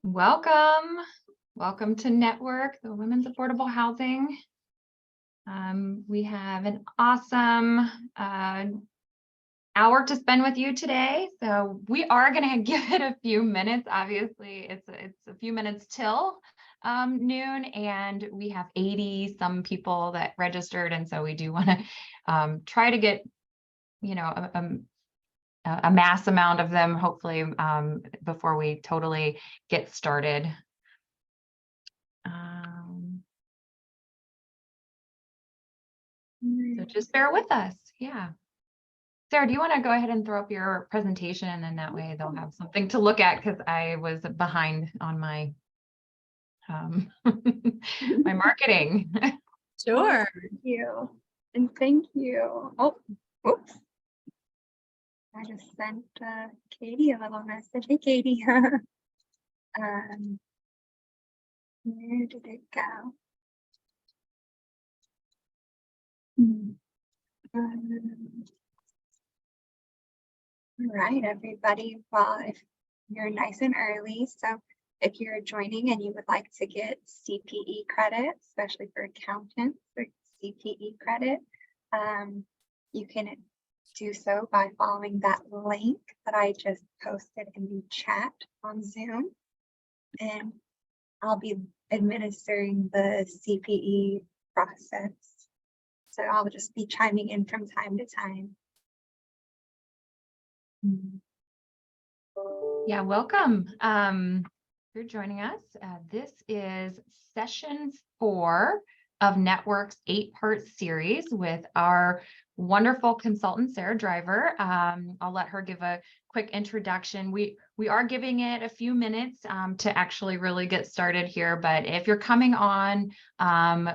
Welcome. Welcome to Network, the Women's Affordable Housing. We have an awesome hour to spend with you today. So we are going to give it a few minutes. Obviously, it's a few minutes till noon, and we have 80 some people that registered. And so we do want to try to get, a mass amount of them, hopefully, before we totally get started. So just bear with us. Yeah. Sarah, do you want to go ahead and throw up your presentation, and then that way they'll have something to look at, because I was behind on my my marketing. Sure. Thank you. And thank you. Oh, oops. I just sent Katie a little message. Hey, Katie. Where did it go? All right, everybody. Well, if you're nice and early, so if you're joining and you would like to get CPE credit, especially for accountants or CPE credit, you can do so by following that link that I just posted in the chat on Zoom. And I'll be administering the CPE process. So I'll just be chiming in from time to time. Yeah, welcome. You're joining us. This is session 4 of Network's 8-part series with our wonderful consultant, Sarah Driver. I'll let her give a quick introduction. We are giving it a few minutes to actually really get started here, but if you're coming on,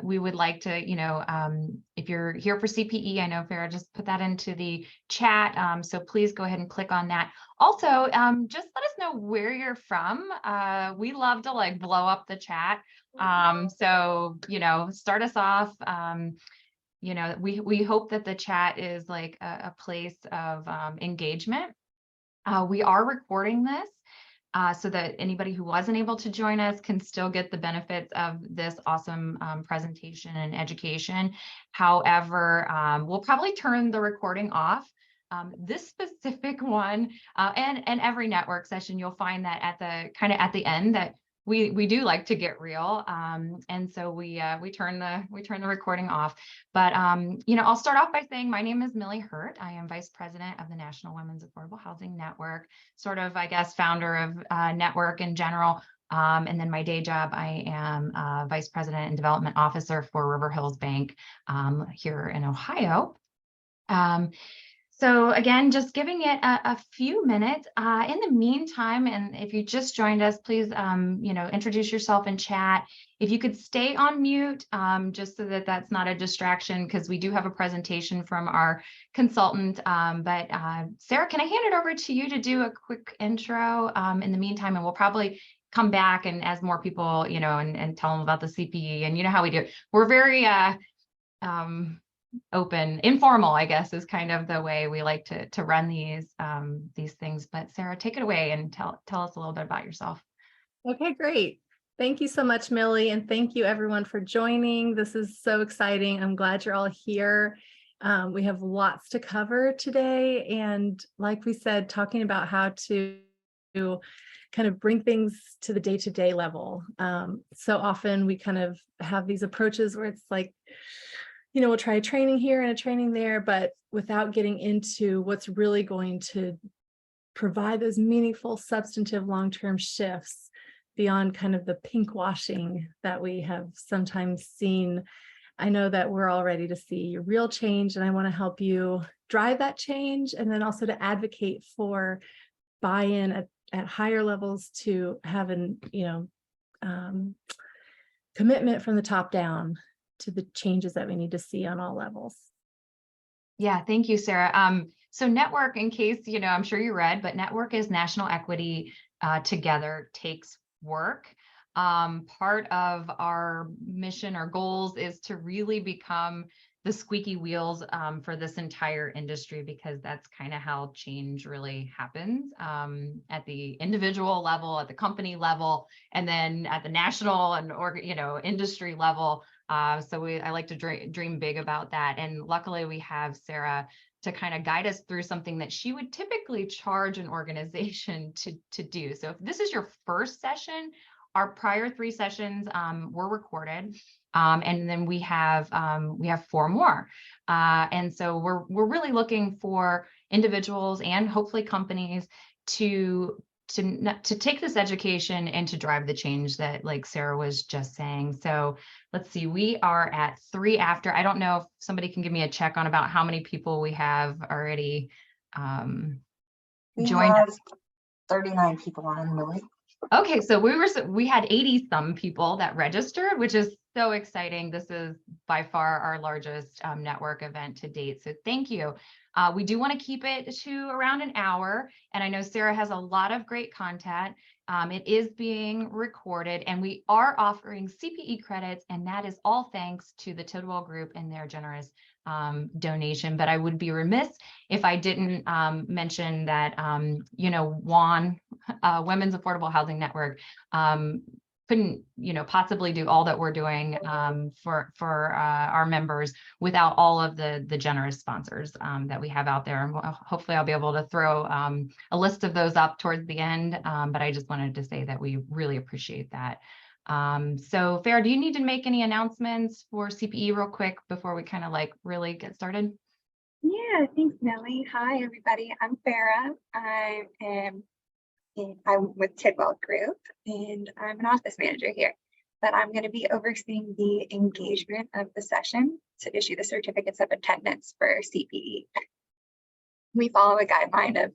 we would like to, if you're here for CPE, I know Farah just put that into the chat, so please go ahead and click on that. Also, just let us know where you're from. We love to blow up the chat. So, start us off. We hope that the chat is like a place of engagement. We are recording this so that anybody who wasn't able to join us can still get the benefits of this awesome presentation and education. However, we'll probably turn the recording off. This specific one and every network session, you'll find that at the end that we do like to get real, and so we turn the recording off. But I'll start off by saying my name is Millie Hurt. I am Vice President of the National Women's Affordable Housing Network, sort of, I guess, founder of Network in general. And then my day job, I am Vice President and Development Officer for River Hills Bank here in Ohio. So again, just giving it a few minutes. In the meantime, and if you just joined us, please, introduce yourself in chat. If you could stay on mute, just so that that's not a distraction, because we do have a presentation from our consultant. But Sarah, can I hand it over to you to do a quick intro in the meantime, and we'll probably come back and as more people, and tell them about the CPE, and you know how we do it. We're very open, informal, I guess, is kind of the way we like to run these things. But Sarah, take it away and tell us a little bit about yourself. Okay, great. Thank you so much, Millie, and thank you everyone for joining. This is so exciting. I'm glad you're all here. We have lots to cover today, and like we said, talking about how to kind of bring things to the day-to-day level. So often we kind of have these approaches where it's like, we'll try a training here and a training there, but without getting into what's really going to provide those meaningful, substantive, long-term shifts beyond kind of the pink washing that we have sometimes seen. I know that we're all ready to see real change, and I want to help you drive that change, and then also to advocate for buy-in at higher levels to have an, commitment from the top down to the changes that we need to see on all levels. Yeah, thank you, Sarah. So Network, in case, I'm sure you read, but Network is National Equity Together Takes Work. Part of our mission or goals is to really become the squeaky wheels for this entire industry, because that's kind of how change really happens at the individual level, at the company level, and then at the national and industry level. I like to dream big about that. And luckily we have Sarah to kind of guide us through something that she would typically charge an organization to do. So if this is your first session, our prior 3 sessions were recorded. And then we have 4 more. And so we're really looking for individuals and hopefully companies to take this education and to drive the change that, like Sarah was just saying. So let's see, we are at 3 after. I don't know if somebody can give me a check on about how many people we have already We joined. have 39 people on, Millie. Okay, so we had 80 some people that registered, which is so exciting. This is by far our largest network event to date. So thank you. We do want to keep it to around an hour. And I know Sarah has a lot of great content. It is being recorded, and we are offering CPE credits, and that is all thanks to the Tidwell Group and their generous donation. But I would be remiss if I didn't mention that, WAN, Women's Affordable Housing Network, couldn't, possibly do all that we're doing for our members without all of the generous sponsors that we have out there. And hopefully I'll be able to throw a list of those up towards the end. But I just wanted to say that we really appreciate that. So Farah, do you need to make any announcements for CPE real quick before we kind of really get started? Yeah, thanks, Millie. Hi, everybody. I'm Farah. I'm with Tidwell Group, and I'm an office manager here, but I'm going to be overseeing the engagement of the session to issue the certificates of attendance for CPE. We follow a guideline of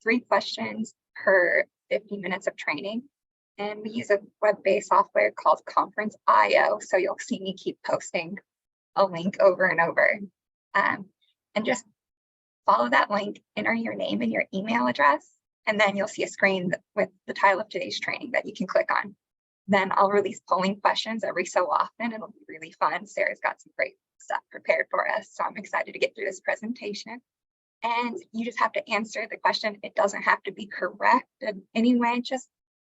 3 questions per 50 minutes of training, and we use a web-based software called Conference.io, so you'll see me keep posting a link over and over. And just follow that link, enter your name and your email address, and then you'll see a screen with the title of today's training that you can click on. Then I'll release polling questions every so often. It'll be really fun. Sarah's got some great stuff prepared for us, so I'm excited to get through this presentation. And you just have to answer the question. It doesn't have to be correct in any way.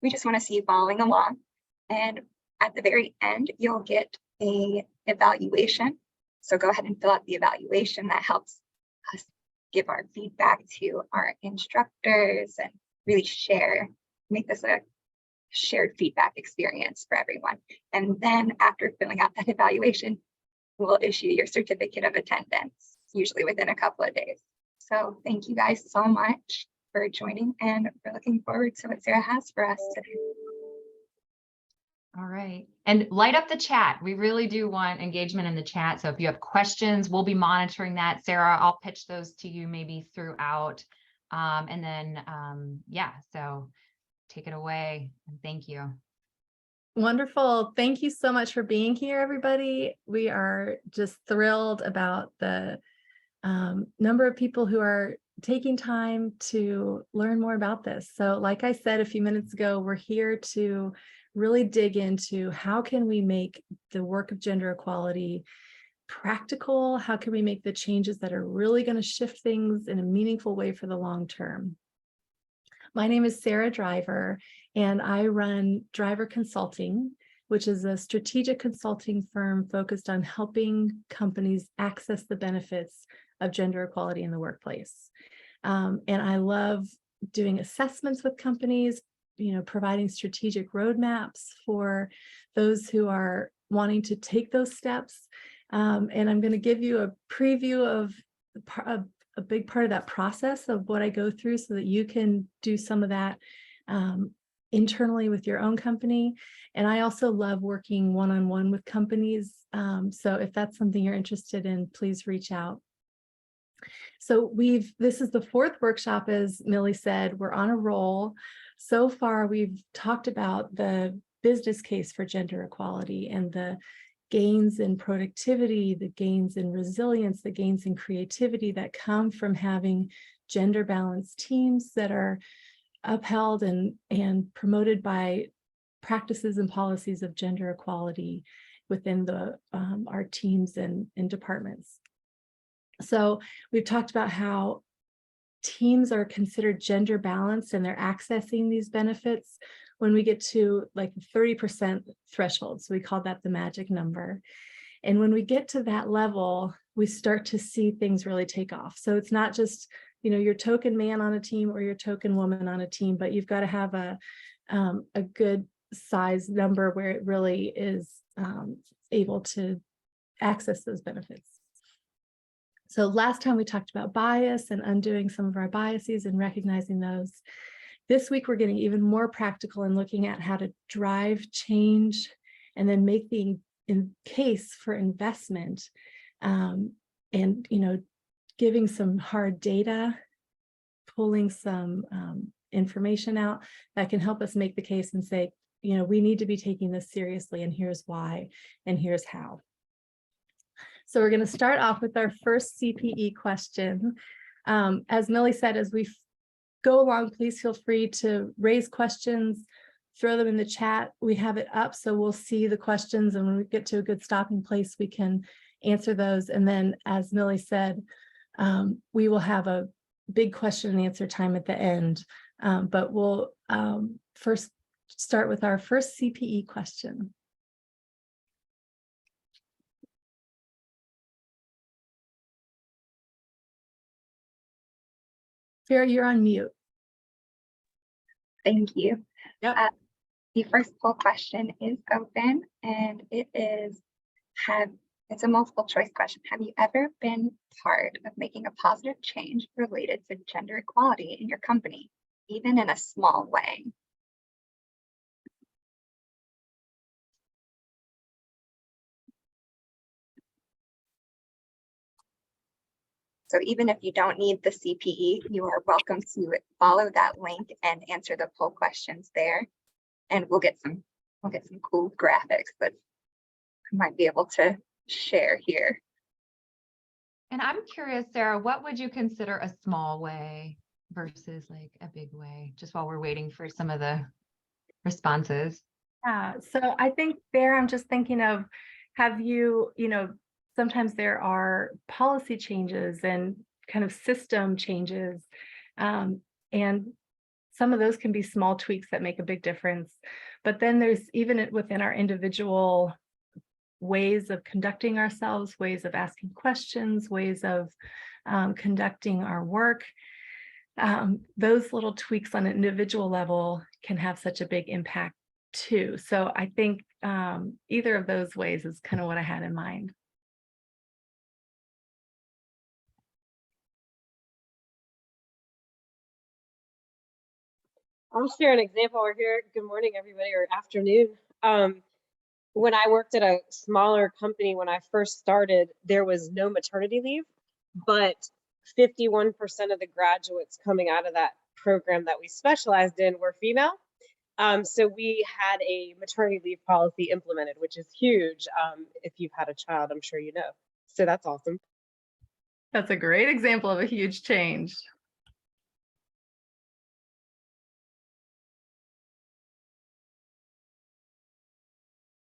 We just want to see you following along. And at the very end, you'll get an evaluation. So go ahead and fill out the evaluation. That helps us give our feedback to our instructors and really make this a shared feedback experience for everyone. And then after filling out that evaluation, we'll issue your certificate of attendance, usually within a couple of days. So thank you guys so much for joining, and we're looking forward to what Sarah has for us today. All right. And light up the chat. We really do want engagement in the chat. So if you have questions, we'll be monitoring that. Sarah, I'll pitch those to you maybe throughout. And then, so take it away. And thank you. Wonderful. Thank you so much for being here, everybody. We are just thrilled about the number of people who are taking time to learn more about this. So like I said a few minutes ago, we're here to really dig into how can we make the work of gender equality practical? How can we make the changes that are really going to shift things in a meaningful way for the long term? My name is Sarah Driver, and I run Driver Consulting, which is a strategic consulting firm focused on helping companies access the benefits of gender equality in the workplace. And I love doing assessments with companies, providing strategic roadmaps for those who are wanting to take those steps. And I'm going to give you a preview of a big part of that process of what I go through so that you can do some of that internally with your own company. And I also love working one-on-one with companies. So if that's something you're interested in, please reach out. So this is the 4th workshop, as Millie said. We're on a roll. So far, we've talked about the business case for gender equality and the gains in productivity, the gains in resilience, the gains in creativity that come from having gender balanced teams that are upheld and promoted by practices and policies of gender equality within our teams and departments. So we've talked about how teams are considered gender balanced and they're accessing these benefits when we get to like 30% threshold. So we call that the magic number. And when we get to that level, we start to see things really take off. So it's not just, your token man on a team or your token woman on a team, but you've got to have a good size number where it really is able to access those benefits. So last time we talked about bias and undoing some of our biases and recognizing those. This week, we're getting even more practical and looking at how to drive change and then make the case for investment and, giving some hard data, pulling some information out that can help us make the case and say, we need to be taking this seriously, and here's why, and here's how. So we're going to start off with our first CPE question. As Millie said, as we go along, please feel free to raise questions, throw them in the chat. We have it up, so we'll see the questions, and when we get to a good stopping place, we can answer those. And then, as Millie said, we will have a big question and answer time at the end, but we'll first start with our first CPE question. Farah, you're on mute. Thank you. Yep. The first poll question is open, and it's a multiple choice question. Have you ever been part of making a positive change related to gender equality in your company, even in a small way? So even if you don't need the CPE, you are welcome to follow that link and answer the poll questions there. And we'll get some cool graphics that I might be able to share here. And I'm curious, Sarah, what would you consider a small way versus like a big way, just while we're waiting for some of the responses? Yeah, so I think there, I'm just thinking of, have you, sometimes there are policy changes and kind of system changes, and some of those can be small tweaks that make a big difference. But then there's even within our individual ways of conducting ourselves, ways of asking questions, ways of conducting our work. Those little tweaks on an individual level can have such a big impact too. So I think either of those ways is kind of what I had in mind. I'll share an example over here. Good morning, everybody, or afternoon. When I worked at a smaller company, when I first started, there was no maternity leave, but 51% of the graduates coming out of that program that we specialized in were female. So we had a maternity leave policy implemented, which is huge. If you've had a child, I'm sure you know. So that's awesome. That's a great example of a huge change.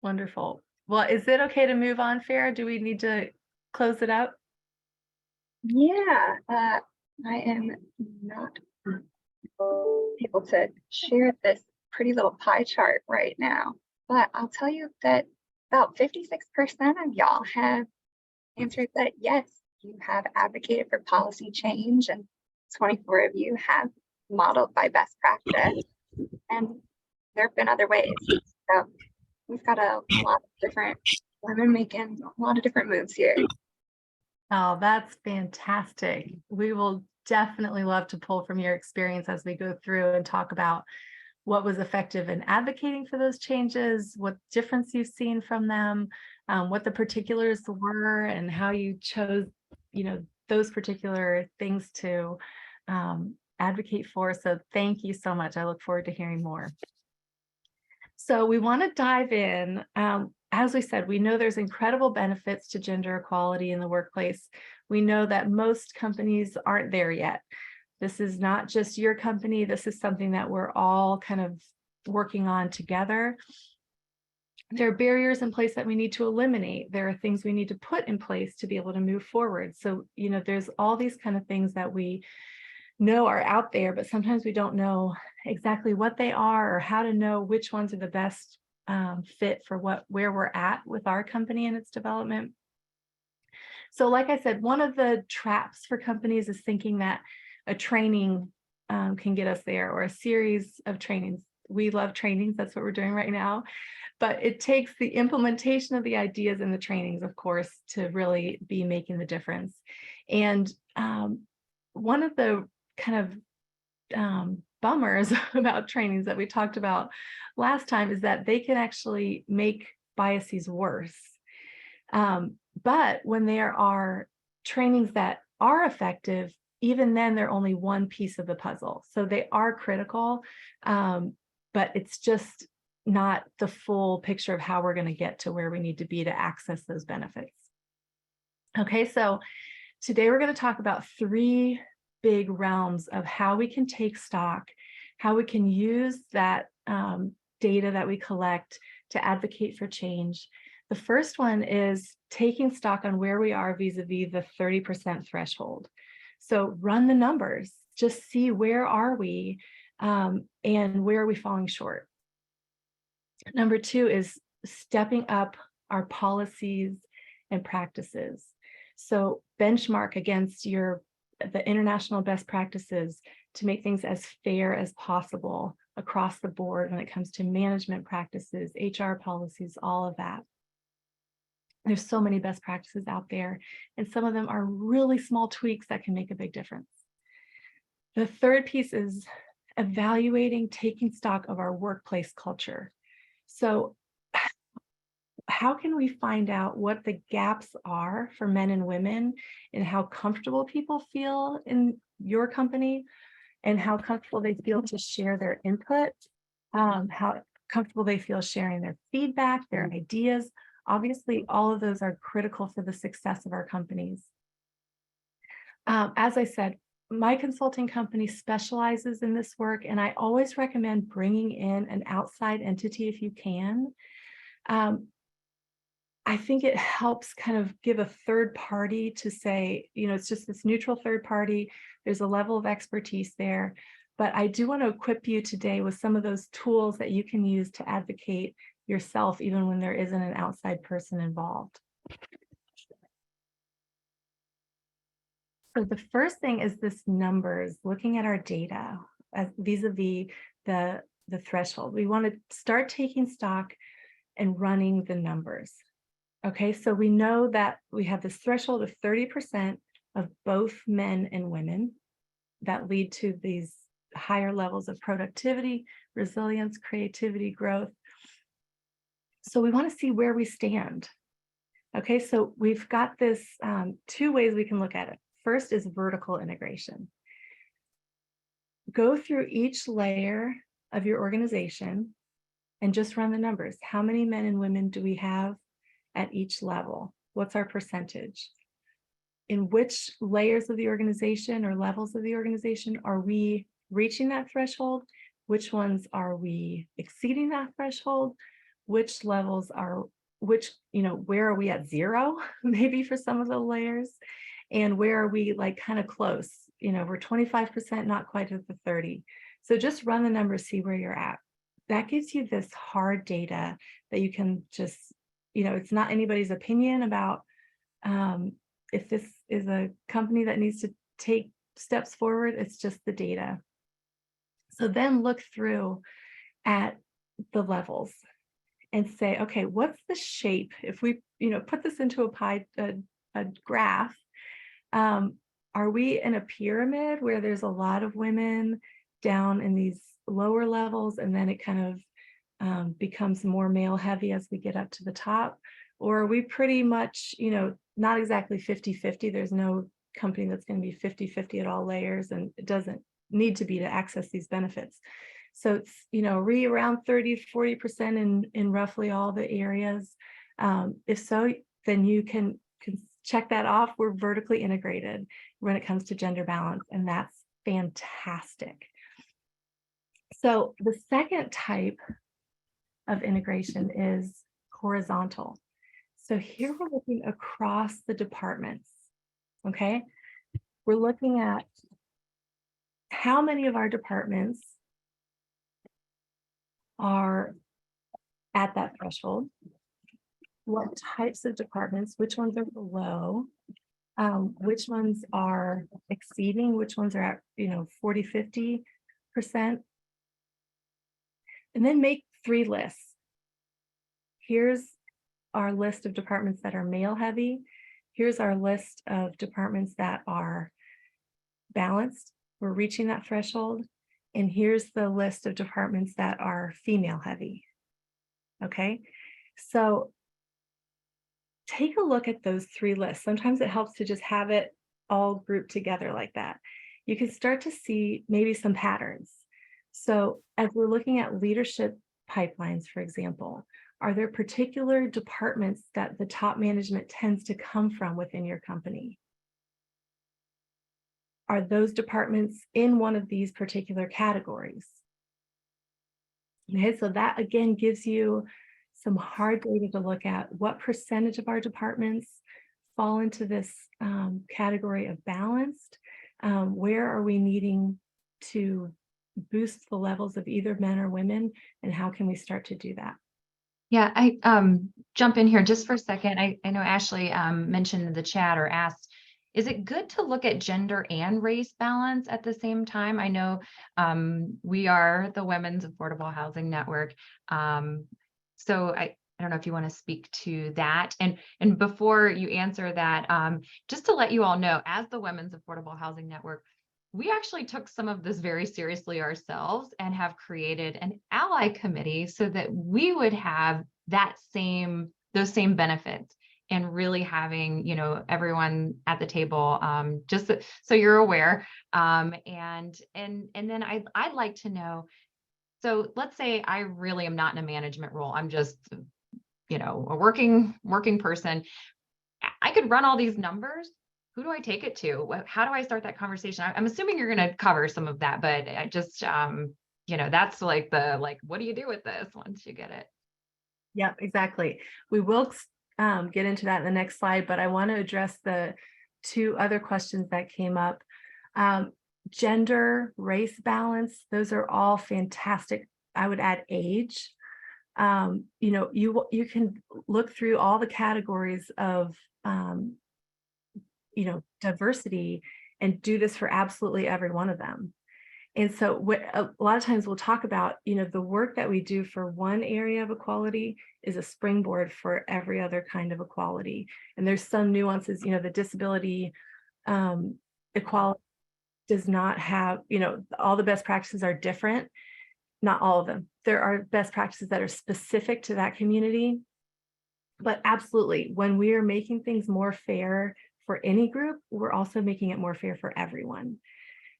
Wonderful. Well, is it okay to move on, Farah? Do we need to close it out? Yeah, I am not able to share this pretty little pie chart right now, but I'll tell you that about 56% of y'all have answered that yes, you have advocated for policy change, and 24 of you have modeled by best practice, and there have been other ways. So we've got a lot of different women making a lot of different moves here. Oh, that's fantastic. We will definitely love to pull from your experience as we go through and talk about what was effective in advocating for those changes, what difference you've seen from them, what the particulars were, and how you chose, those particular things to advocate for. So thank you so much. I look forward to hearing more. So we want to dive in. As we said, we know there's incredible benefits to gender equality in the workplace. We know that most companies aren't there yet. This is not just your company. This is something that we're all kind of working on together. There are barriers in place that we need to eliminate. There are things we need to put in place to be able to move forward. So, there's all these kind of things that we know are out there, but sometimes we don't know exactly what they are or how to know which ones are the best fit for where we're at with our company and its development. So like I said, one of the traps for companies is thinking that a training can get us there, or a series of trainings. We love trainings. That's what we're doing right now. But it takes the implementation of the ideas in the trainings, of course, to really be making the difference. And one of the kind of bummers about trainings that we talked about last time is that they can actually make biases worse. But when there are trainings that are effective, even then they're only one piece of the puzzle. So they are critical, but it's just not the full picture of how we're going to get to where we need to be to access those benefits. Okay, so today we're going to talk about 3 big realms of how we can take stock, how we can use that data that we collect to advocate for change. The first one is taking stock on where we are vis-a-vis the 30% threshold. So run the numbers, just see where are we and where are we falling short. Number 2 is stepping up our policies and practices. So benchmark against the international best practices to make things as fair as possible across the board when it comes to management practices, HR policies, all of that. There's so many best practices out there, and some of them are really small tweaks that can make a big difference. The third piece is evaluating, taking stock of our workplace culture. So how can we find out what the gaps are for men and women and how comfortable people feel in your company and how comfortable they feel to share their input, how comfortable they feel sharing their feedback, their ideas. Obviously, all of those are critical for the success of our companies. As I said, my consulting company specializes in this work, and I always recommend bringing in an outside entity if you can. I think it helps kind of give a third party to say, it's just this neutral third party. There's a level of expertise there. But I do want to equip you today with some of those tools that you can use to advocate yourself, even when there isn't an outside person involved. So the first thing is this numbers, looking at our data as vis-a-vis the threshold. We want to start taking stock and running the numbers. Okay, so we know that we have this threshold of 30% of both men and women that lead to these higher levels of productivity, resilience, creativity, growth. So we want to see where we stand. Okay, so we've got this 2 ways we can look at it. First is vertical integration. Go through each layer of your organization and just run the numbers. How many men and women do we have at each level? What's our percentage? In which layers of the organization or levels of the organization are we reaching that threshold? Which ones are we exceeding that threshold? Which levels are, where are we at 0, maybe for some of the layers? And where are we like kind of close? We're 25%, not quite at the 30. So just run the numbers, see where you're at. That gives you this hard data that you can just, it's not anybody's opinion about if this is a company that needs to take steps forward, it's just the data. So then look through at the levels and say, okay, what's the shape? If we, put this into a graph, are we in a pyramid where there's a lot of women down in these lower levels, and then it kind of becomes more male heavy as we get up to the top? Or are we pretty much, not exactly 50-50? There's no company that's going to be 50-50 at all layers, and it doesn't need to be to access these benefits. So it's, around 30-40% in roughly all the areas. If so, then you can check that off. We're vertically integrated when it comes to gender balance, and that's fantastic. So the second type of integration is horizontal. So here we're looking across the departments, okay? We're looking at how many of our departments are at that threshold, what types of departments, which ones are below, which ones are exceeding, which ones are at 40, 50%, and then make 3 lists. Here's our list of departments that are male heavy. Here's our list of departments that are balanced. We're reaching that threshold. And here's the list of departments that are female heavy. Okay, so take a look at those 3 lists. Sometimes it helps to just have it all grouped together like that. You can start to see maybe some patterns. So as we're looking at leadership pipelines, for example, are there particular departments that the top management tends to come from within your company? Are those departments in one of these particular categories? Okay, so that again gives you some hard data to look at. What percentage of our departments fall into this category of balanced? Where are we needing to boost the levels of either men or women, and how can we start to do that? Yeah, I jump in here just for a second. I know Ashley mentioned in the chat or asked, is it good to look at gender and race balance at the same time? I know we are the Women's Affordable Housing Network. So I don't know if you want to speak to that. And before you answer that, just to let you all know, as the Women's Affordable Housing Network, we actually took some of this very seriously ourselves and have created an ally committee so that we would have those same benefits, and really having, everyone at the table, just so you're aware. And then I'd like to know, so let's say I really am not in a management role. I'm just, a working person. I could run all these numbers. Who do I take it to? How do I start that conversation? I'm assuming you're going to cover some of that, but I just, that's what do you do with this once you get it? Yeah, exactly. We will get into that in the next slide, but I want to address the 2 other questions that came up. Gender, race balance, those are all fantastic. I would add age. You can look through all the categories of diversity and do this for absolutely every one of them. And so a lot of times we'll talk about, the work that we do for one area of equality is a springboard for every other kind of equality. And there's some nuances, the disability equality does not have, all the best practices are different. Not all of them. There are best practices that are specific to that community. But absolutely, when we are making things more fair for any group, we're also making it more fair for everyone.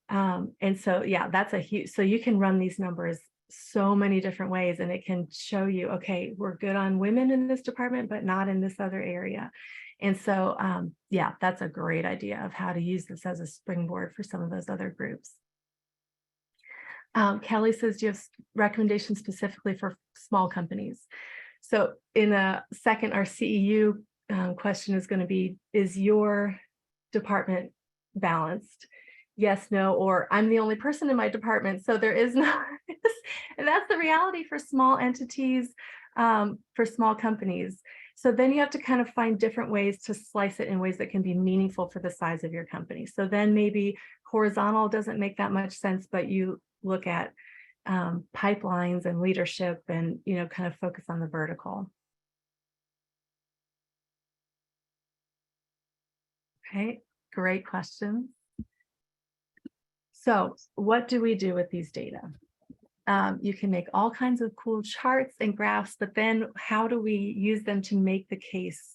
And so, yeah, that's so you can run these numbers so many different ways, and it can show you, okay, we're good on women in this department, but not in this other area. And so, yeah, that's a great idea of how to use this as a springboard for some of those other groups. Kelly says, do you have recommendations specifically for small companies? So in a second, our CEU question is going to be, is your department balanced? Yes, no, or I'm the only person in my department, so there is no. And that's the reality for small entities, for small companies. So then you have to kind of find different ways to slice it in ways that can be meaningful for the size of your company. So then maybe horizontal doesn't make that much sense, but you look at pipelines and leadership and, kind of focus on the vertical. Okay, great question. So what do we do with these data? You can make all kinds of cool charts and graphs, but then how do we use them to make the case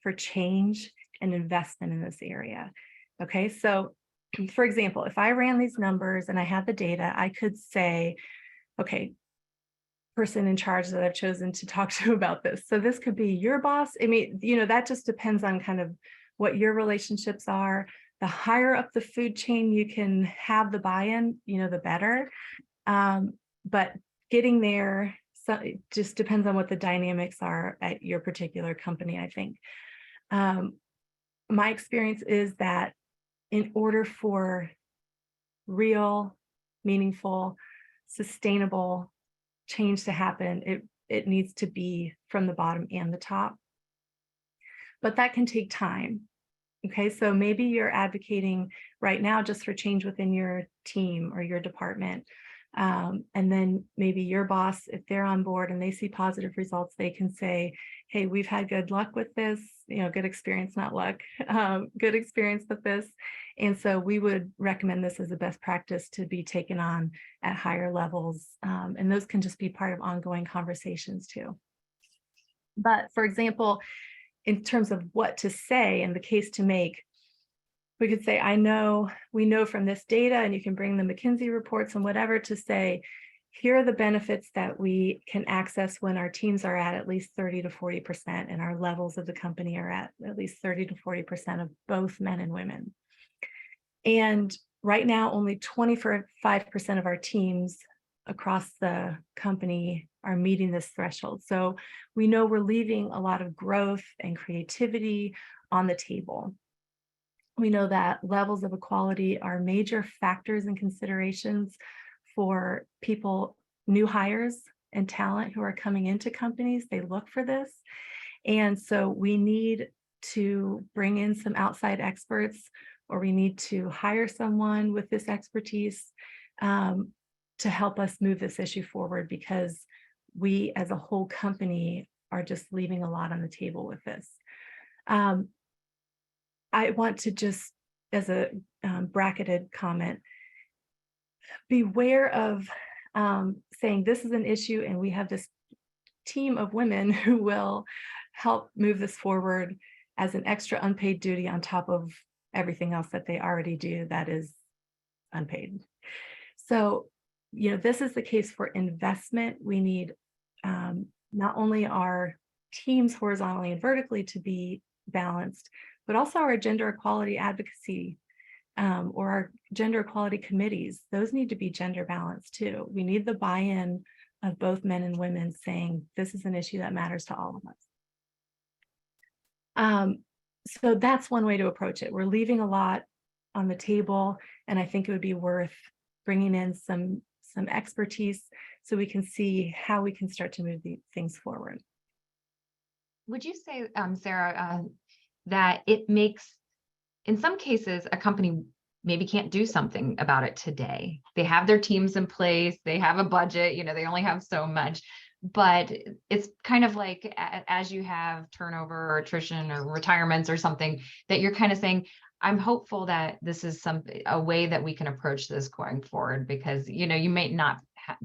for change and investment in this area? Okay, so for example, if I ran these numbers and I had the data, I could say, okay, person in charge that I've chosen to talk to about this. So this could be your boss. I mean, that just depends on kind of what your relationships are. The higher up the food chain you can have the buy-in, the better. But getting there So it just depends on what the dynamics are at your particular company, I think. My experience is that in order for real, meaningful, sustainable change to happen, it needs to be from the bottom and the top. But that can take time. Okay, so maybe you're advocating right now just for change within your team or your department. And then maybe your boss, if they're on board and they see positive results, they can say, hey, we've had good luck with this, good experience, not luck, good experience with this. And so we would recommend this as a best practice to be taken on at higher levels. And those can just be part of ongoing conversations too. But for example, in terms of what to say and the case to make, we could say, we know from this data, and you can bring the McKinsey reports and whatever to say, here are the benefits that we can access when our teams are at least 30 to 40%, and our levels of the company are at least 30 to 40% of both men and women. And right now, only 25% of our teams across the company are meeting this threshold. So we know we're leaving a lot of growth and creativity on the table. We know that levels of equality are major factors and considerations for people, new hires and talent who are coming into companies. They look for this. And so we need to bring in some outside experts, or we need to hire someone with this expertise to help us move this issue forward, because we as a whole company are just leaving a lot on the table with this. I want to just, as a bracketed comment, beware of saying this is an issue and we have this team of women who will help move this forward as an extra unpaid duty on top of everything else that they already do that is unpaid. So, this is the case for investment. We need not only our teams horizontally and vertically to be balanced, but also our gender equality advocacy or our gender equality committees. Those need to be gender balanced too. We need the buy-in of both men and women saying this is an issue that matters to all of us. So that's one way to approach it. We're leaving a lot on the table, and I think it would be worth bringing in some expertise so we can see how we can start to move these things forward. Would you say, Sarah, that it makes, in some cases, a company maybe can't do something about it today? They have their teams in place, they have a budget, they only have so much, but it's kind of like as you have turnover or attrition or retirements or something, that you're kind of saying, I'm hopeful that this is a way that we can approach this going forward, because, you may not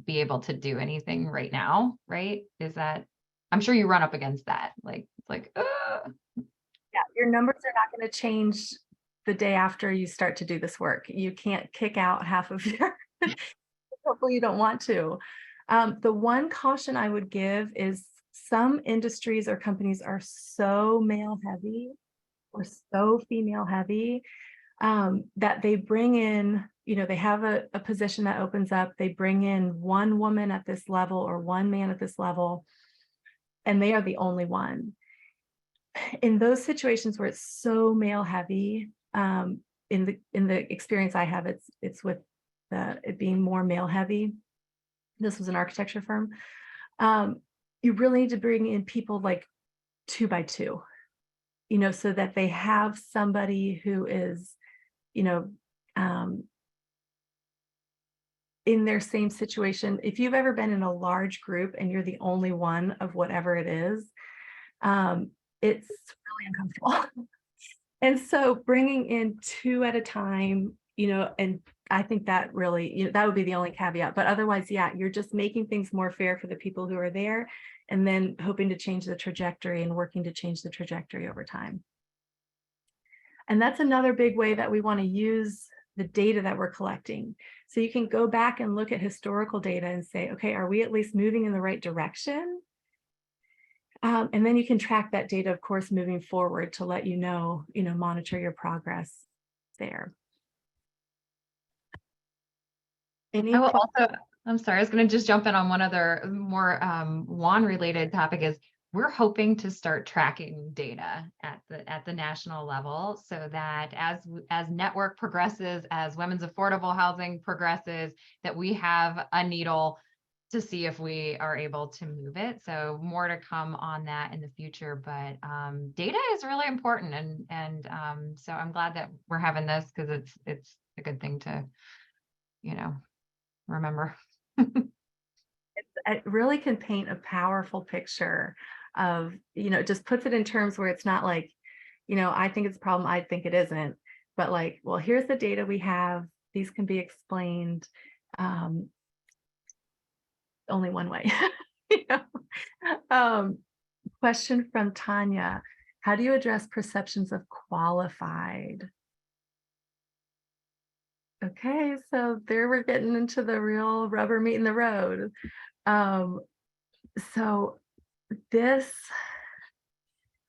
be able to do anything right now, right? Is that, I'm sure you run up against that, it's like, Yeah, your numbers are not going to change the day after you start to do this work. You can't kick out half of your, hopefully you don't want to. The one caution I would give is some industries or companies are so male heavy or so female heavy that they bring in, they have a position that opens up, they bring in one woman at this level or one man at this level, and they are the only one. In those situations where it's so male heavy, in the experience I have, it's with it being more male heavy. This was an architecture firm. You really need to bring in people like 2 by 2, so that they have somebody who is, in their same situation. If you've ever been in a large group and you're the only one of whatever it is, it's really uncomfortable. And so bringing in 2 at a time, and I think that really, that would be the only caveat. But otherwise, yeah, you're just making things more fair for the people who are there, and then hoping to change the trajectory and working to change the trajectory over time. And that's another big way that we want to use the data that we're collecting. So you can go back and look at historical data and say, okay, are we at least moving in the right direction? And then you can track that data, of course, moving forward to let monitor your progress there. I will also I'm sorry, I was gonna just jump in on one other more WAN related topic is we're hoping to start tracking data at the national level so that as network progresses, as women's affordable housing progresses, that we have a needle to see if we are able to move it. So more to come on that in the future, but data is really important, and so I'm glad that we're having this because it's a good thing to, remember. It really can paint a powerful picture of, it just puts it in terms where it's not like, I think it's a problem, I think it isn't, but like, well, here's the data we have, these can be explained only one way. Question from Tanya: how do you address perceptions of qualified? Okay, so there we're getting into the real rubber meeting the road. So this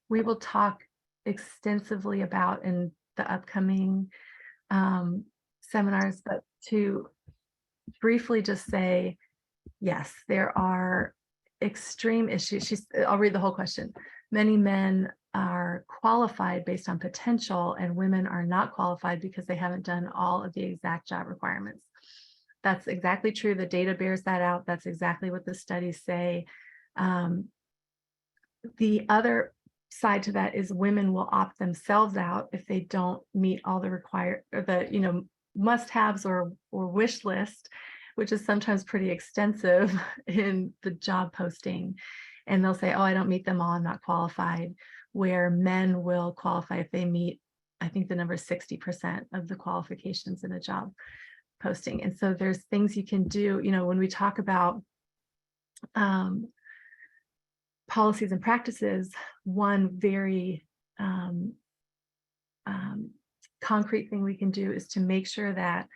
we will talk extensively about in the upcoming seminars, but to briefly just say, yes, there are extreme issues. I'll read the whole question. Many men are qualified based on potential, and women are not qualified because they haven't done all of the exact job requirements. That's exactly true. The data bears that out. That's exactly what the studies say. The other side to that is women will opt themselves out if they don't meet all the must-haves or wish list, which is sometimes pretty extensive in the job posting. And they'll say, oh, I don't meet them all, I'm not qualified. Where men will qualify if they meet, I think the number is 60% of the qualifications in a job posting. And so there's things you can do, when we talk about policies and practices, one very concrete thing we can do is to make sure that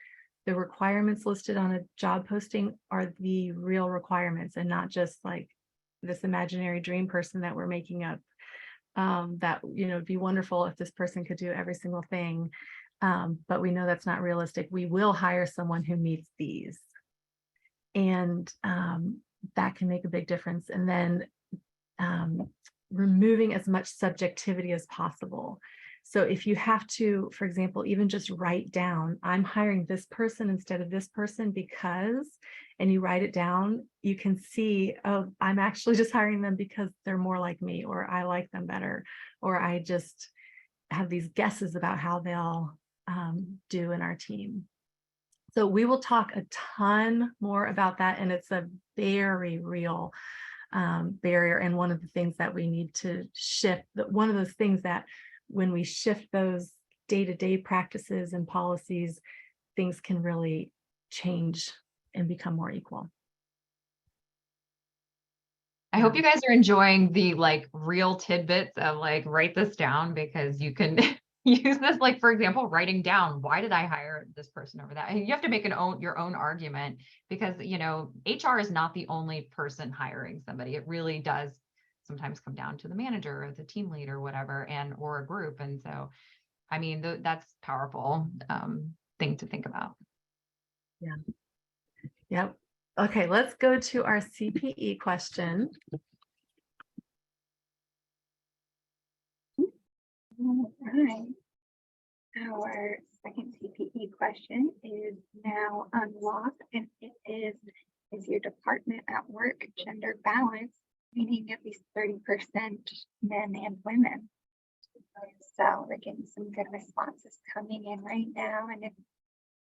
the requirements listed on a job posting are the real requirements and not just like this imaginary dream person that we're making up. That, it'd be wonderful if this person could do every single thing, but we know that's not realistic. We will hire someone who meets these, and that can make a big difference. And then removing as much subjectivity as possible. So if you have to, for example, even just write down, I'm hiring this person instead of this person because, and you write it down, you can see, oh, I'm actually just hiring them because they're more like me, or I like them better, or I just have these guesses about how they'll do in our team. So we will talk a ton more about that, and it's a very real barrier, and one of the things that we need to shift. One of those things that when we shift those day-to-day practices and policies, things can really change and become more equal. I hope you guys are enjoying the real tidbits of write this down, because you can use this, for example, writing down, why did I hire this person over that? And you have to make your own argument, because HR is not the only person hiring somebody. It really does sometimes come down to the manager or the team lead or whatever, or a group. And so, I mean, that's powerful thing to think about. Yeah. Yep. Okay, let's go to our CPE question. All right. Our second CPE question is now unlocked, and it is your department at work gender balance, meaning at least 30% men and women? So we're getting some good responses coming in right now. And if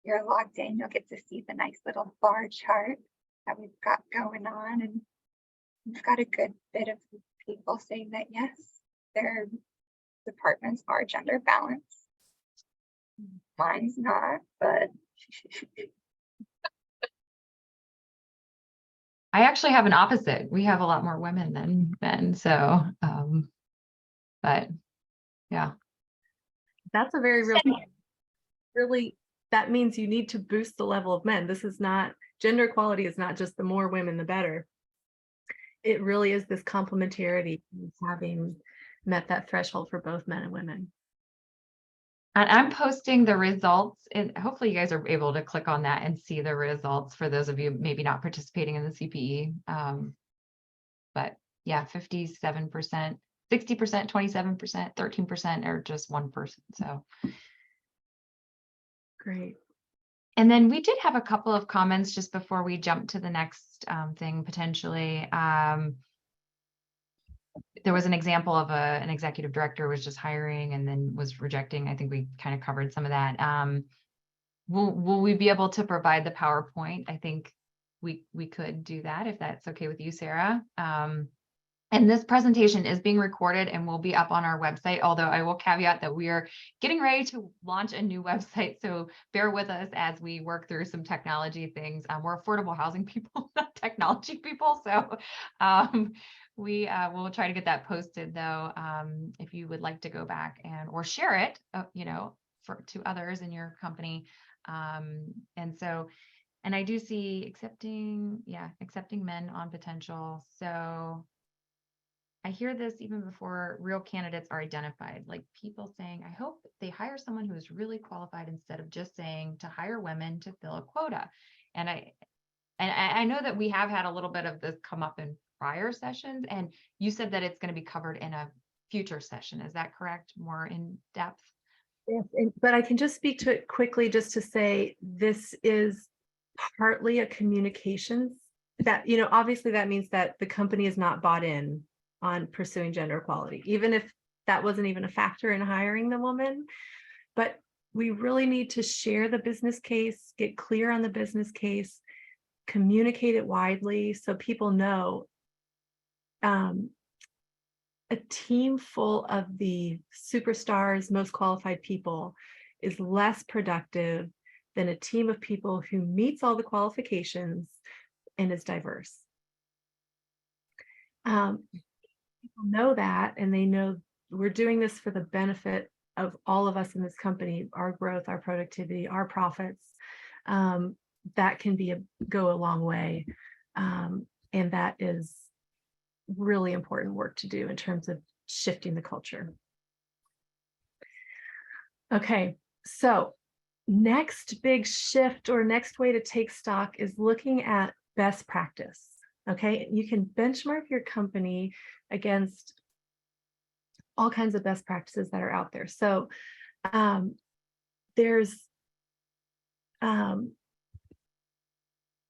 you're logged in, you'll get to see the nice little bar chart that we've got going on. And we've got a good bit of people saying that, yes, their departments are gender balanced. Mine's not, but I actually have an opposite. We have a lot more women than men. So, but yeah. That's a very real point. Really, that means you need to boost the level of men. This is not, gender equality is not just the more women, the better. It really is this complementarity, having met that threshold for both men and women. And I'm posting the results, and hopefully you guys are able to click on that and see the results for those of you maybe not participating in the CPE. But yeah, 57%, 60%, 27%, 13%, or just 1%. So, Great. and then we did have a couple of comments just before we jump to the next thing potentially. There was an example of an executive director was just hiring and then was rejecting. I think we kind of covered some of that. Will we be able to provide the PowerPoint? I think we could do that if that's okay with you, Sarah. And this presentation is being recorded and will be up on our website, although I will caveat that we are getting ready to launch a new website. So bear with us as we work through some technology things. We're affordable housing people, not technology people. So we will try to get that posted though. If you would like to go back or share it, to others in your company. And I do see accepting men on potential. So I hear this even before real candidates are identified, like people saying, I hope they hire someone who is really qualified instead of just saying to hire women to fill a quota. And I know that we have had a little bit of this come up in prior sessions, and you said that it's going to be covered in a future session. Is that correct? More in depth? Yes, but I can just speak to it quickly just to say this is partly a communications that, obviously that means that the company is not bought in on pursuing gender equality, even if that wasn't even a factor in hiring the woman. But we really need to share the business case, get clear on the business case, communicate it widely so people know a team full of the superstars, most qualified people is less productive than a team of people who meets all the qualifications and is diverse. People know that, and they know we're doing this for the benefit of all of us in this company, our growth, our productivity, our profits. That can go a long way. And that is really important work to do in terms of shifting the culture. Okay, so next big shift or next way to take stock is looking at best practice. Okay, you can benchmark your company against all kinds of best practices that are out there. So there's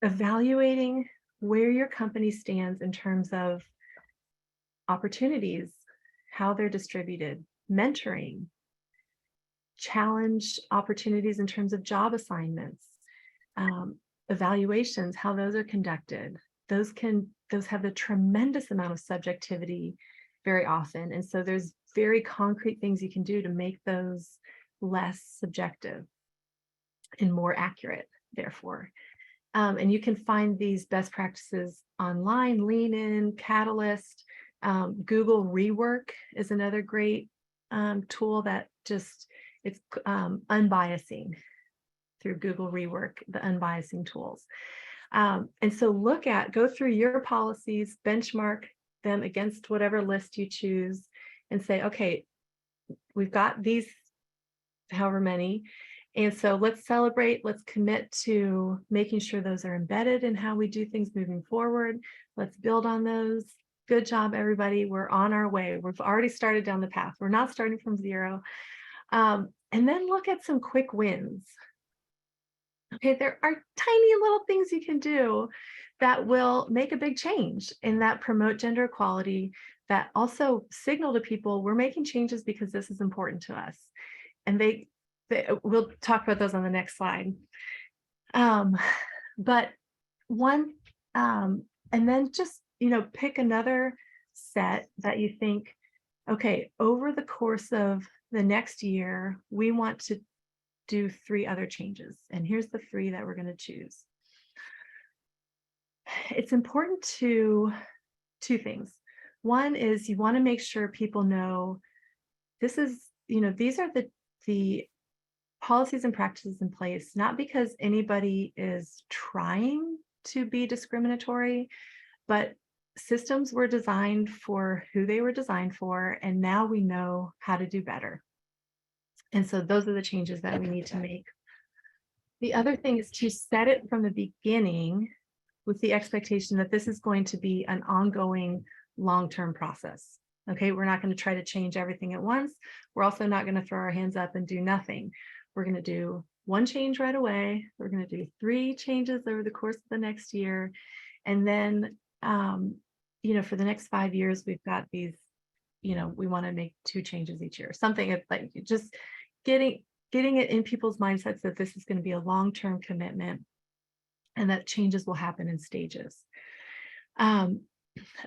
evaluating where your company stands in terms of opportunities, how they're distributed, mentoring, challenge opportunities in terms of job assignments, evaluations, how those are conducted. Those have a tremendous amount of subjectivity very often. And so there's very concrete things you can do to make those less subjective and more accurate, therefore. And you can find these best practices online, Lean In, Catalyst, Google Rework is another great tool that it's unbiasing through Google Rework, the unbiasing tools. And so go through your policies, benchmark them against whatever list you choose and say, okay, we've got these however many. And so let's celebrate, let's commit to making sure those are embedded in how we do things moving forward. Let's build on those. Good job, everybody. We're on our way. We've already started down the path. We're not starting from zero. And then look at some quick wins. Okay, there are tiny little things you can do that will make a big change and that promote gender equality, that also signal to people we're making changes because this is important to us. And we'll talk about those on the next slide. But one, and then just, pick another set that you think, okay, over the course of the next year, we want to do 3 other changes. And here's the 3 that we're going to choose. It's important to 2 things. One is you want to make sure people know this is, these are the policies and practices in place, not because anybody is trying to be discriminatory, but systems were designed for who they were designed for, and now we know how to do better. And so those are the changes that we need to make. The other thing is to set it from the beginning with the expectation that this is going to be an ongoing long-term process. Okay, we're not going to try to change everything at once. We're also not going to throw our hands up and do nothing. We're going to do one change right away. We're going to do 3 changes over the course of the next year. And then, for the next 5 years, we've got these, we want to make 2 changes each year, something like just getting it in people's mindsets that this is going to be a long-term commitment and that changes will happen in stages.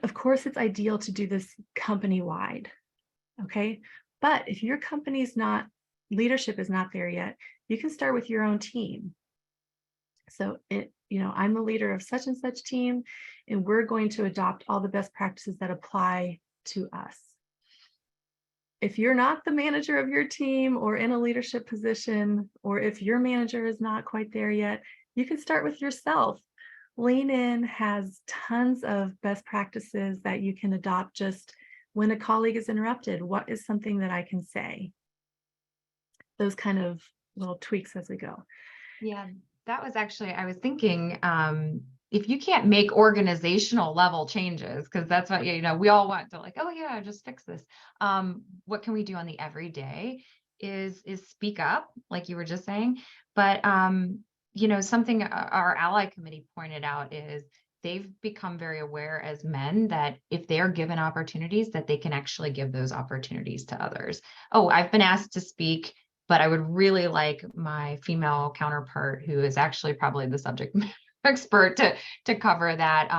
Of course, it's ideal to do this company-wide, okay? But if your company's leadership is not there yet, you can start with your own team. So I'm the leader of such and such team, and we're going to adopt all the best practices that apply to us. If you're not the manager of your team or in a leadership position, or if your manager is not quite there yet, you can start with yourself. Lean In has tons of best practices that you can adopt just when a colleague is interrupted. What is something that I can say? Those kind of little tweaks as we go. Yeah, that was actually, I was thinking, if you can't make organizational level changes, because that's what, we all want to oh yeah, just fix this. What can we do on the everyday is speak up, like you were just saying. But, something our ally committee pointed out is they've become very aware as men that if they're given opportunities, that they can actually give those opportunities to others. Oh, I've been asked to speak, but I would really like my female counterpart, who is actually probably the subject matter expert, to cover that.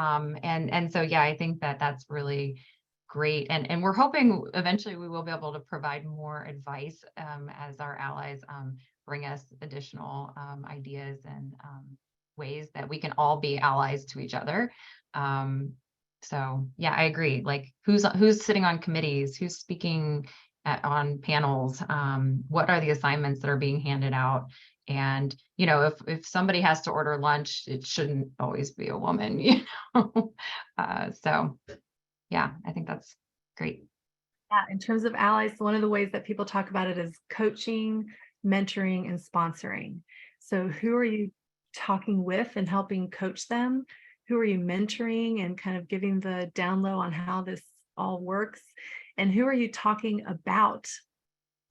And so, yeah, I think that's really great. And we're hoping eventually we will be able to provide more advice as our allies bring us additional ideas and ways that we can all be allies to each other. So yeah, I agree. Like who's sitting on committees, who's speaking on panels, what are the assignments that are being handed out? And, if somebody has to order lunch, it shouldn't always be a woman, so yeah, I think that's great. Yeah, in terms of allies, one of the ways that people talk about it is coaching, mentoring, and sponsoring. So who are you talking with and helping coach them? Who are you mentoring and kind of giving the down low on how this all works? And who are you talking about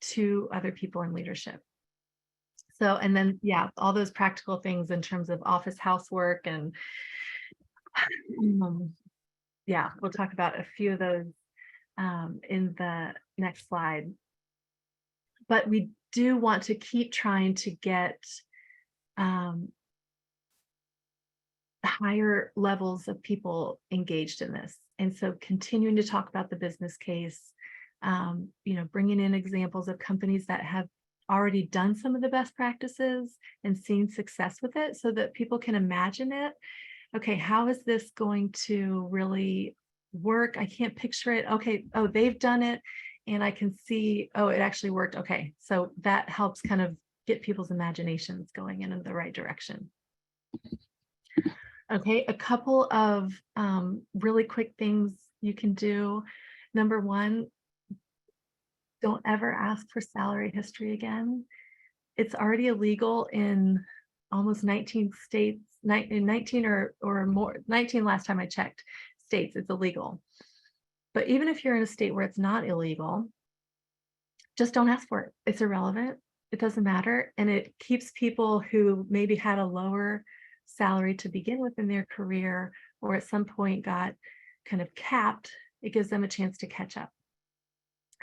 to other people in leadership? So, and then, yeah, all those practical things in terms of office housework and yeah, we'll talk about a few of those in the next slide. But we do want to keep trying to get higher levels of people engaged in this. And so continuing to talk about the business case, bringing in examples of companies that have already done some of the best practices and seen success with it so that people can imagine it. Okay, how is this going to really work? I can't picture it. Okay, oh, they've done it and I can see, oh, it actually worked. Okay, so that helps kind of get people's imaginations going in the right direction. Okay, a couple of really quick things you can do. Number one, don't ever ask for salary history again. It's already illegal in almost 19 states, in 19 or more, 19 last time I checked states, it's illegal. But even if you're in a state where it's not illegal, just don't ask for it. It's irrelevant. It doesn't matter. And it keeps people who maybe had a lower salary to begin with in their career, or at some point got kind of capped, it gives them a chance to catch up.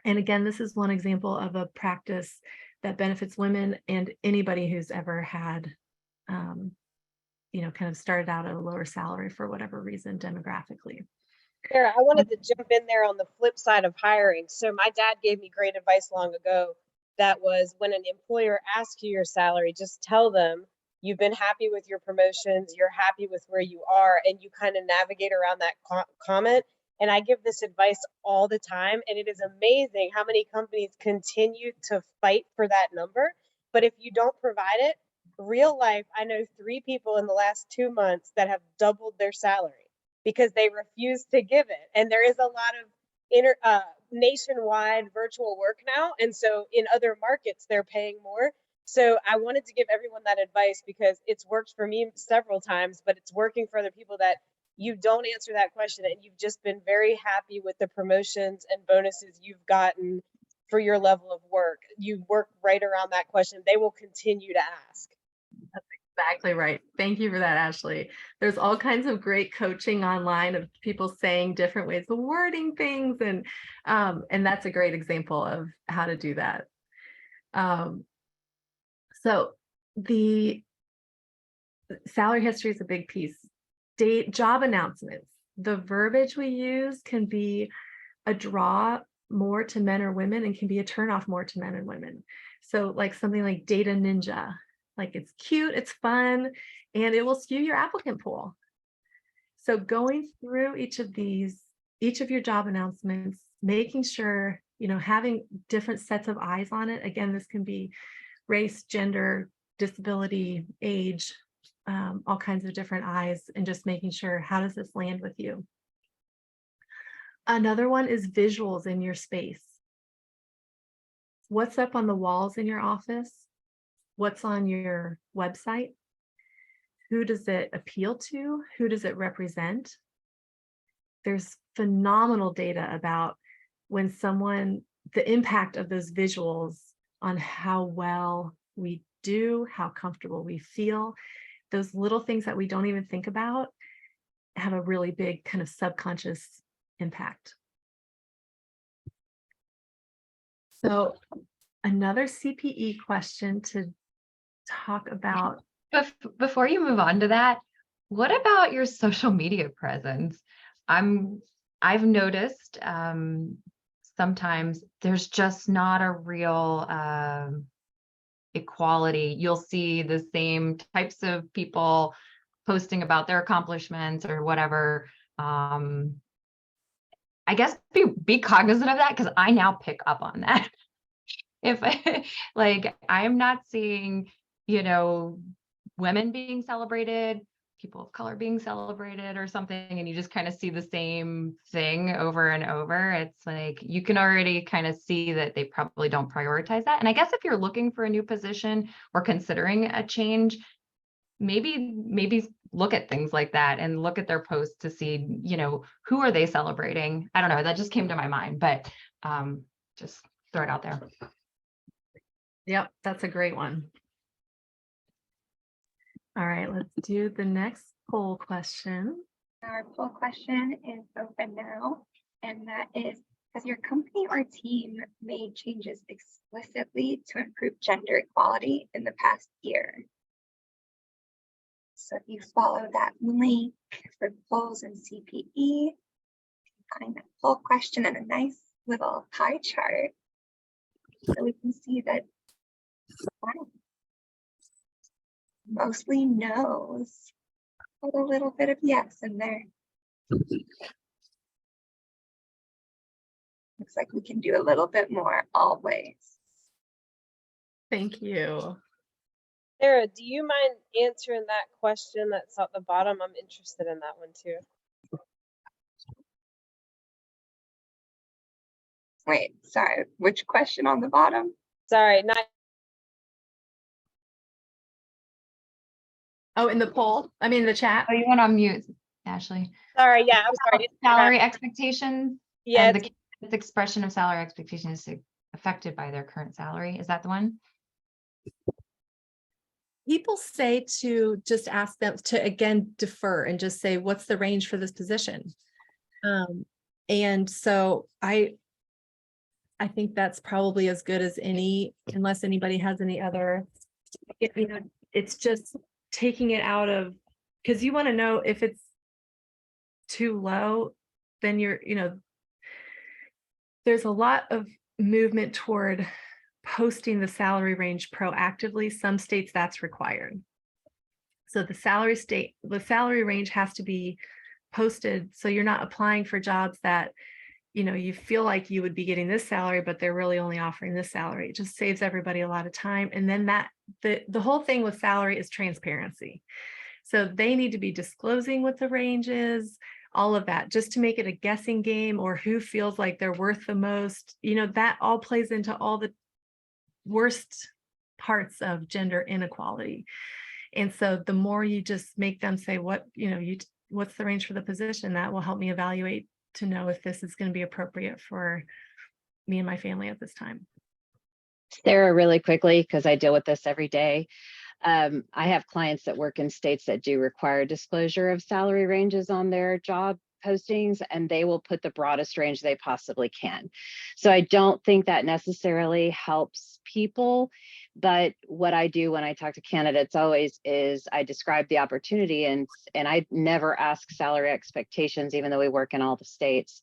And again, this is one example of a practice that benefits women and anybody who's ever had, kind of started out at a lower salary for whatever reason demographically. Sarah, I wanted to jump in there on the flip side of hiring. So my dad gave me great advice long ago. That was when an employer asks you your salary, just tell them you've been happy with your promotions, you're happy with where you are, and you kind of navigate around that comment. And I give this advice all the time, and it is amazing how many companies continue to fight for that number. But if you don't provide it, real life, I know 3 people in the last 2 months that have doubled their salary because they refuse to give it. And there is a lot of nationwide virtual work now. And so in other markets, they're paying more. So I wanted to give everyone that advice because it's worked for me several times, but it's working for other people that you don't answer that question and you've just been very happy with the promotions and bonuses you've gotten for your level of work. You work right around that question. They will continue to ask. Exactly right. Thank you for that, Ashley. There's all kinds of great coaching online of people saying different ways of wording things, and that's a great example of how to do that. So the salary history is a big piece. Job announcements. The verbiage we use can be a draw more to men or women and can be a turnoff more to men and women. So like something like data ninja. Like it's cute, it's fun, and it will skew your applicant pool. So going through each of your job announcements, making sure, having different sets of eyes on it. Again, this can be race, gender, disability, age, all kinds of different eyes, and just making sure, how does this land with you? Another one is visuals in your space. What's up on the walls in your office? What's on your website? Who does it appeal to? Who does it represent? There's phenomenal data about the impact of those visuals on how well we do, how comfortable we feel. Those little things that we don't even think about have a really big kind of subconscious impact. So another CPE question to talk about. Before you move on to that, what about your social media presence? I've noticed sometimes there's just not a real equality. You'll see the same types of people posting about their accomplishments or whatever. I guess be cognizant of that, because I now pick up on that. If I'm not seeing, women being celebrated, people of color being celebrated or something, and you just kind of see the same thing over and over, it's like you can already kind of see that they probably don't prioritize that. And I guess if you're looking for a new position or considering a change, maybe look at things like that and look at their posts to see, who are they celebrating? I don't know, that just came to my mind, but just throw it out there. Yep, that's a great one. All right, let's do the next poll question. Our poll question is open now, and that is, has your company or team made changes explicitly to improve gender equality in the past year? So if you follow that link for polls and CPE, you can find that poll question and a nice little pie chart. So we can see that mostly no's, with a little bit of yes in there. Looks like we can do a little bit more always. Thank you. Sarah, do you mind answering that question that's at the bottom? I'm interested in that one too. Wait, sorry, which question on the bottom? Sorry, not. Oh, in the poll, the chat. Oh, you went on mute, Ashley. Sorry, yeah, I'm sorry. Salary expectations. Yeah, And the expression of salary expectations is affected by their current salary. Is that the one? People say to just ask them to, again, defer and just say, what's the range for this position? And so I think that's probably as good as any, unless anybody has any other, it's just taking it out of, because you want to know if it's too low, then there's a lot of movement toward posting the salary range proactively. Some states that's required. So the salary range has to be posted. So you're not applying for jobs that, you feel like you would be getting this salary, but they're really only offering this salary. It just saves everybody a lot of time. And then the whole thing with salary is transparency. So they need to be disclosing what the range is. all of that, just to make it a guessing game, or who feels like they're worth the most. That all plays into all the worst parts of gender inequality. And so the more you just make them say, what's the range for the position, that will help me evaluate to know if this is going to be appropriate for me and my family at this time. Sarah, really quickly, because I deal with this every day. I have clients that work in states that do require disclosure of salary ranges on their job postings, and they will put the broadest range they possibly can. So I don't think that necessarily helps people. But what I do when I talk to candidates always is I describe the opportunity, and I never ask salary expectations, even though we work in all the states.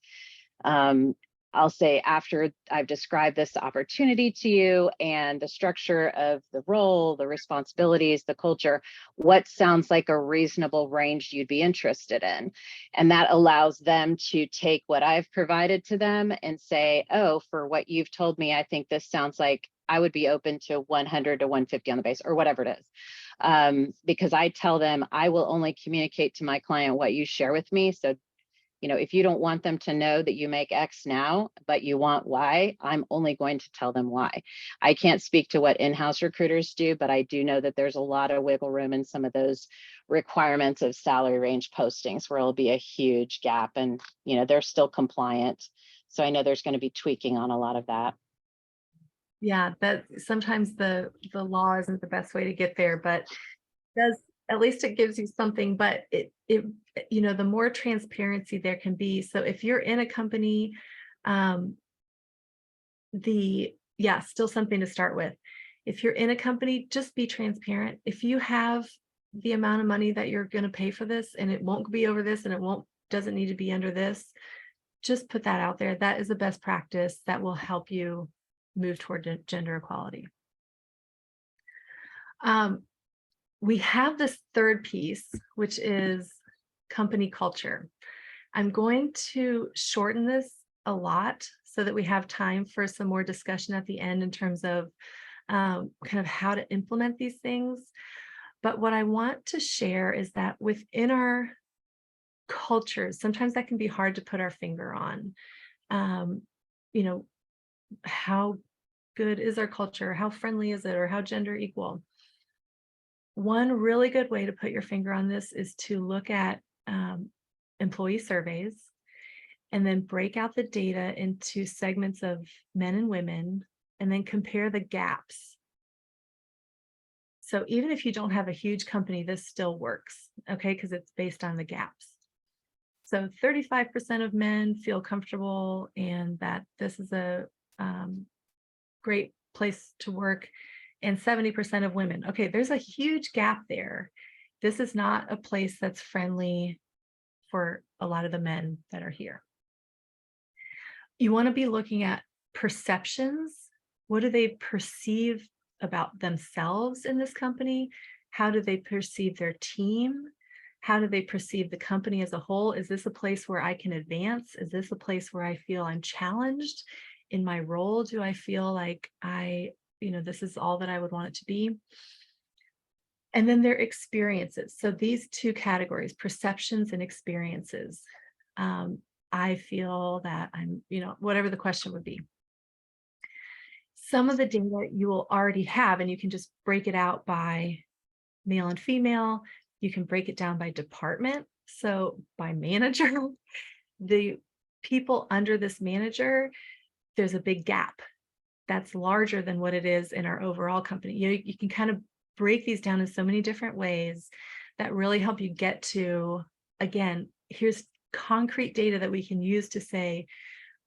I'll say, after I've described this opportunity to you and the structure of the role, the responsibilities, the culture, what sounds like a reasonable range you'd be interested in? And that allows them to take what I've provided to them and say, oh, for what you've told me, I think this sounds like I would be open to 100 to 150 on the base, or whatever it is. Because I tell them I will only communicate to my client what you share with me. So if you don't want them to know that you make X now, but you want Y, I'm only going to tell them Y. I can't speak to what in-house recruiters do, but I do know that there's a lot of wiggle room in some of those requirements of salary range postings where it'll be a huge gap, and they're still compliant. So I know there's going to be tweaking on a lot of that. Yeah, that sometimes the law isn't the best way to get there, but at least it gives you something. But the more transparency there can be. So if you're in a company, still something to start with. If you're in a company, just be transparent. If you have the amount of money that you're going to pay for this, and it won't be over this, and it doesn't need to be under this, just put that out there. That is the best practice that will help you move toward gender equality. We have this third piece, which is company culture. I'm going to shorten this a lot so that we have time for some more discussion at the end in terms of kind of how to implement these things. But what I want to share is that within our cultures, sometimes that can be hard to put our finger on. How good is our culture? How friendly is it? Or how gender equal? One really good way to put your finger on this is to look at employee surveys and then break out the data into segments of men and women, and then compare the gaps. So even if you don't have a huge company, this still works, okay? Because it's based on the gaps. So 35% of men feel comfortable and that this is a great place to work, and 70% of women. Okay, there's a huge gap there. This is not a place that's friendly for a lot of the men that are here. You want to be looking at perceptions. What do they perceive about themselves in this company? How do they perceive their team? How do they perceive the company as a whole? Is this a place where I can advance? Is this a place where I feel I'm challenged in my role? Do I feel like this is all that I would want it to be? And then their experiences. So these two categories, perceptions and experiences. I feel that I'm, whatever the question would be. Some of the data you will already have, and you can just break it out by male and female. You can break it down by department. So by manager, the people under this manager, there's a big gap that's larger than what it is in our overall company. You can kind of break these down in so many different ways that really help you get to, again, here's concrete data that we can use to say,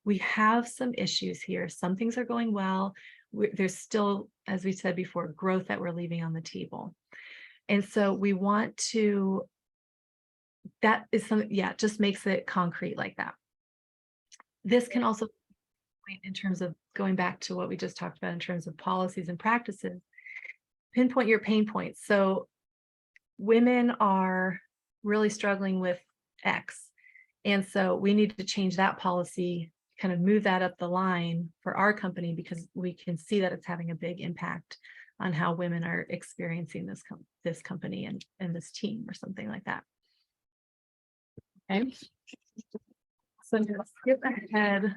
we have some issues here. Some things are going well. There's still, as we said before, growth that we're leaving on the table. And so we want to, that is something, just makes it concrete like that. This can also, in terms of going back to what we just talked about in terms of policies and practices, pinpoint your pain points. So women are really struggling with X. And so we need to change that policy, kind of move that up the line for our company, because we can see that it's having a big impact on how women are experiencing this company and this team or something like that. Okay. So I'm gonna skip ahead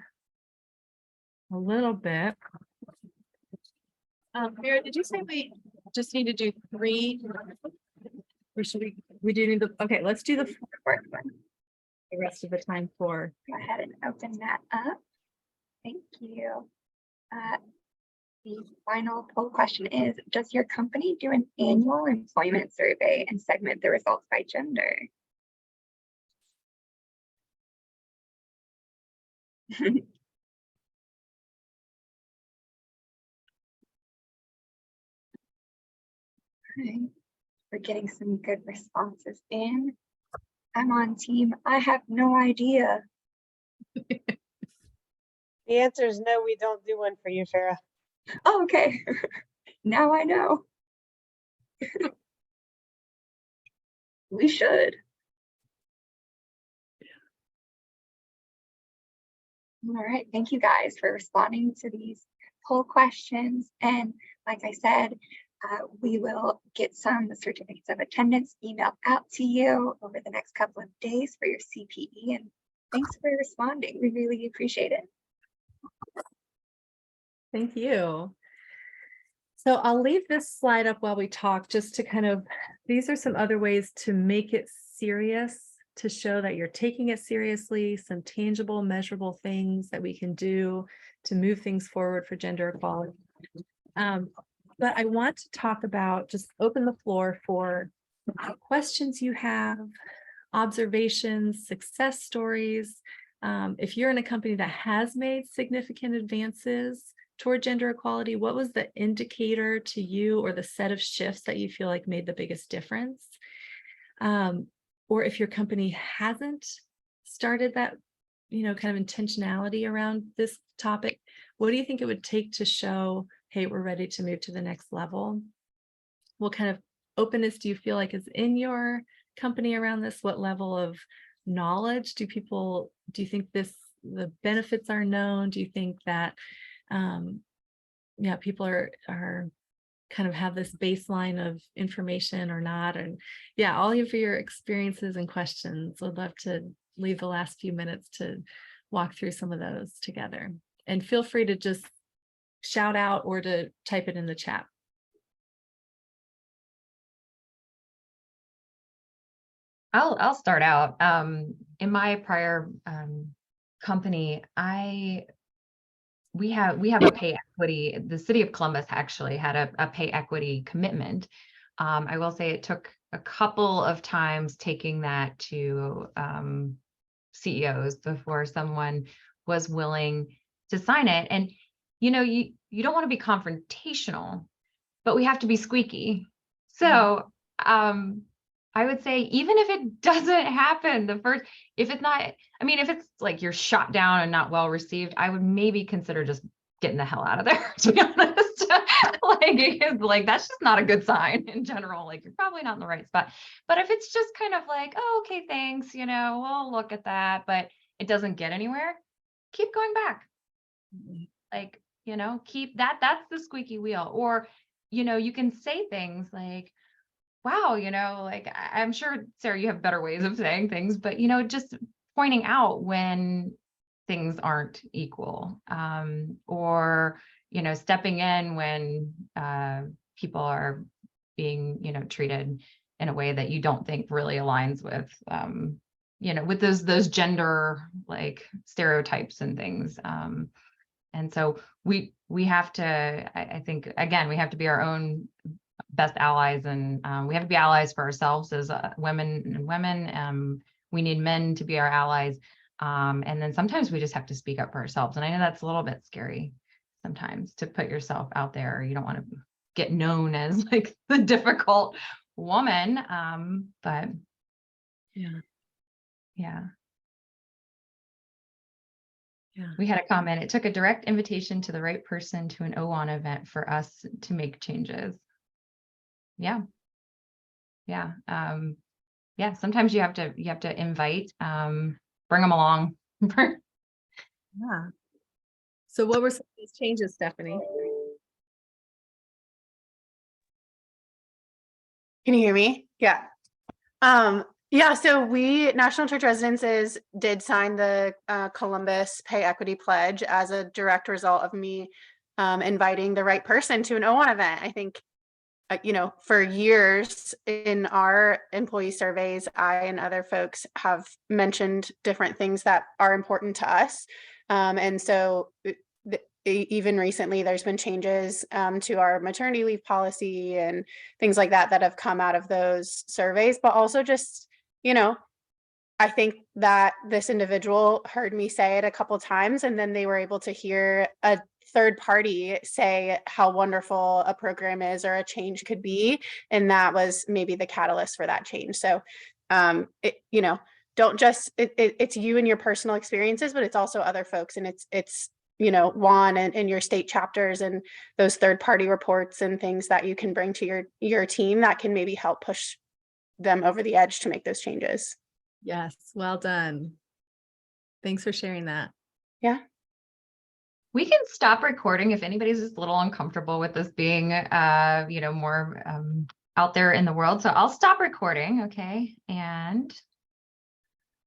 a little bit. Vera, did you say we just need to do 3? Or should we do need okay, let's do the Fourth one. rest of the time for. Go ahead and open that up. Thank you. The final poll question is, does your company do an annual employment survey and segment the results by gender? Right. We're getting some good responses in. I'm on team. I have no idea. The answer is no, we don't do one for you, Farah. Oh, okay. Now I know. We should. All right. Thank you guys for responding to these poll questions. And like I said, we will get some certificates of attendance emailed out to you over the next couple of days for your CPE. And thanks for responding. We really appreciate it. Thank you. So I'll leave this slide up while we talk, just to kind of, these are some other ways to make it serious, to show that you're taking it seriously, some tangible, measurable things that we can do to move things forward for gender equality. But I want to talk about, just open the floor for questions you have, observations, success stories. If you're in a company that has made significant advances toward gender equality, what was the indicator to you or the set of shifts that you feel like made the biggest difference? Or if your company hasn't started that, kind of intentionality around this topic, what do you think it would take to show, hey, we're ready to move to the next level? What kind of openness do you feel like is in your company around this? What level of knowledge do you think the benefits are known? Do you think that people are kind of have this baseline of information or not? And all of your experiences and questions. Would love to leave the last few minutes to walk through some of those together. And feel free to just shout out or to type it in the chat. I'll start out. In my prior company, we have a pay equity. The city of Columbus actually had a pay equity commitment. I will say it took a couple of times taking that to CEOs before someone was willing to sign it. And you don't want to be confrontational, but we have to be squeaky. So I would say, even if it doesn't happen, if it's like you're shot down and not well received, I would maybe consider just getting the hell out of there, to be honest. like that's just not a good sign in general. Like, you're probably not in the right spot. But if it's just kind of like, oh, okay, thanks, we'll look at that, but it doesn't get anywhere, keep going back. Like, keep that's the squeaky wheel. Or, you can say things like, wow, like, I'm sure, Sarah, you have better ways of saying things, but, just pointing out when things aren't equal, or, stepping in when people are being, treated in a way that you don't think really aligns with, with those gender like stereotypes and things. And so we have to, I think, again, we have to be our own best allies, and we have to be allies for ourselves as women and women. We need men to be our allies. And then sometimes we just have to speak up for ourselves. And I know that's a little bit scary sometimes, to put yourself out there. You don't want to get known as like the difficult woman. But yeah. We had a comment. It took a direct invitation to the right person to an OWAN event for us to make changes. Yeah. Sometimes you have to invite, bring them along. So what were some of these changes, Stephanie? Can you hear me? Yeah. Yeah, so we, National Church Residences, did sign the Columbus Pay Equity Pledge as a direct result of me inviting the right person to an O1 event. I think, for years in our employee surveys, I and other folks have mentioned different things that are important to us. And so even recently, there's been changes to our maternity leave policy and things like that that have come out of those surveys, but also just, I think that this individual heard me say it a couple times, and then they were able to hear a third party say how wonderful a program is or a change could be. And that was maybe the catalyst for that change. So, don't just, it's you and your personal experiences, but it's also other folks. And it's Juan and your state chapters and those third party reports and things that you can bring to your team that can maybe help push them over the edge to make those changes. Yes, well done. Thanks for sharing that. Yeah. We can stop recording if anybody's just a little uncomfortable with this being, more out there in the world. So I'll stop recording. Okay. And